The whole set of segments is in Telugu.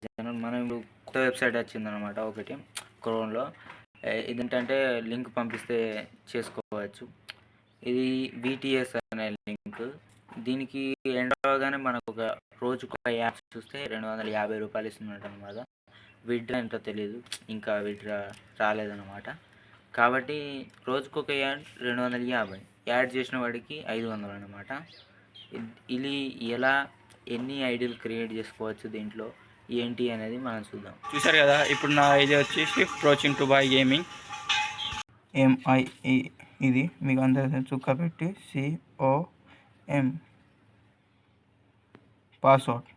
ఛానల్. మనం ఇప్పుడు కొత్త వెబ్సైట్ వచ్చిందనమాట ఒకటి క్రోమ్లో. ఇదేంటంటే లింక్ పంపిస్తే చేసుకోవచ్చు. ఇది BTS అనే లింక్. దీనికి ఎంటర్ అవగానే మనకు ఒక రోజుకు ఒక యాప్ చూస్తే 250 రూపాయలు ఇస్తున్నట్టు అనమాట. విత్డ్రా ఎంతో తెలియదు, ఇంకా విత్డ్రా రాలేదన్నమాట. కాబట్టి రోజుకొక యాడ్ 250, యాడ్ చేసిన వాడికి 500 అనమాట. ఇది ఎలా ఎన్ని ఐడీలు క్రియేట్ చేసుకోవచ్చు దీంట్లో ఏంటి అనేది మనం చూద్దాం. చూసారు కదా, ఇప్పుడు నా ఐడి వచ్చేసి ప్రోచింగ్ టు బాయ్ గేమింగ్ MIE. ఇది మీకు అందరికీ చుక్క పెట్టి COM పాస్వర్డ్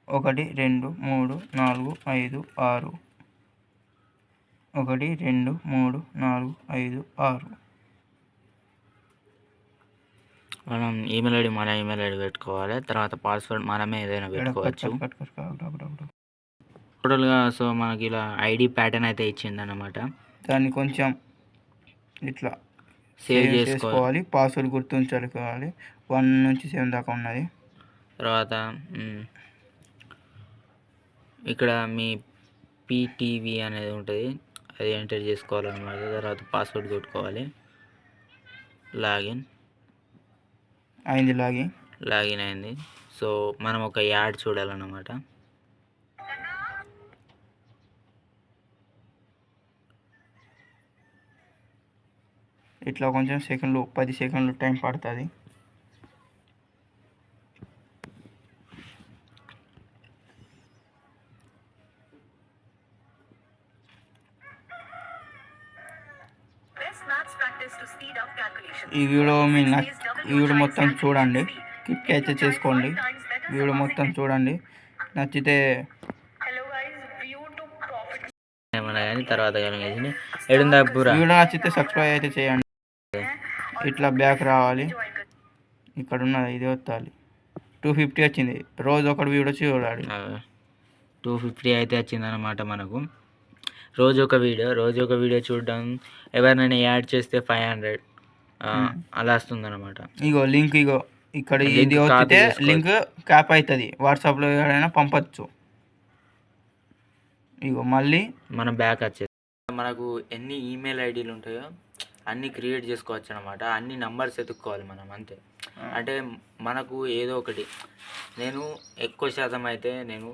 1 2 3 4 5 6 1 2 3 4 5 6. మనం మన ఈమెయిల్ ఐడి పెట్టుకోవాలి. తర్వాత పాస్వర్డ్ మనమే ఏదైనా పెట్టుకోవచ్చు టోటల్గా. సో మనకి ఇలా ఐడి ప్యాటర్న్ అయితే ఇచ్చింది అనమాట. దాన్ని కొంచెం ఇట్లా సేవ్ చేసుకోవాలి. పాస్వర్డ్ గుర్తుంచుకోవాలి. 1 నుంచి 7 దాకా ఉన్నది. తర్వాత ఇక్కడ మీ PTV అనేది ఉంటుంది, అది ఎంటర్ చేసుకోవాలన్నమాట. తర్వాత పాస్వర్డ్ కొట్టుకోవాలి. లాగిన్ అయింది. సో మనం ఒక యాడ్ చూడాలన్నమాట. ఇట్లా కొంచెం 10 సెకండ్లు టైం పడుతుంది. ఈ వీడియో మొత్తం చూడండి, క్లిక్ అయితే చేసుకోండి. వీడియో మొత్తం చూడండి, నచ్చితే తర్వాత వీడియో నచ్చితే సబ్స్క్రైబ్ అయితే చేయండి. ఇట్లా బ్యాక్ రావాలి, ఇక్కడ ఉన్నది ఇది వస్తాలి. 250 వచ్చింది. రోజు ఒకటి వీడియో చూడాలి. 250 అయితే వచ్చిందనమాట మనకు. రోజు ఒక వీడియో చూడడం, ఎవరినైనా యాడ్ చేస్తే 500 అలా వస్తుందన్నమాట. లింక్ ఇక్కడ ఇది వస్తే లింక్ క్యాప్ అవుతుంది. వాట్సాప్లో ఎవరైనా పంపచ్చు. మళ్ళీ మనం బ్యాక్ వచ్చేది. మనకు ఎన్ని ఈమెయిల్ ఐడీలు ఉంటాయో అన్నీ క్రియేట్ చేసుకోవచ్చు అనమాట. అన్ని నంబర్స్ ఎత్తుక్కోవాలి మనం, అంతే. అంటే మనకు ఏదో ఒకటి, నేను ఎక్కువ శాతం అయితే నేను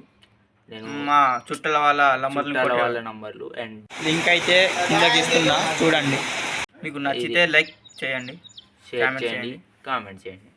మా చుట్టాల వాళ్ళ నంబర్లు అండ్ లింక్ అయితే కిందకి ఇస్తున్నా, చూడండి. మీకు నచ్చితే లైక్ చేయండి, షేర్ చేయండి, కామెంట్ చేయండి.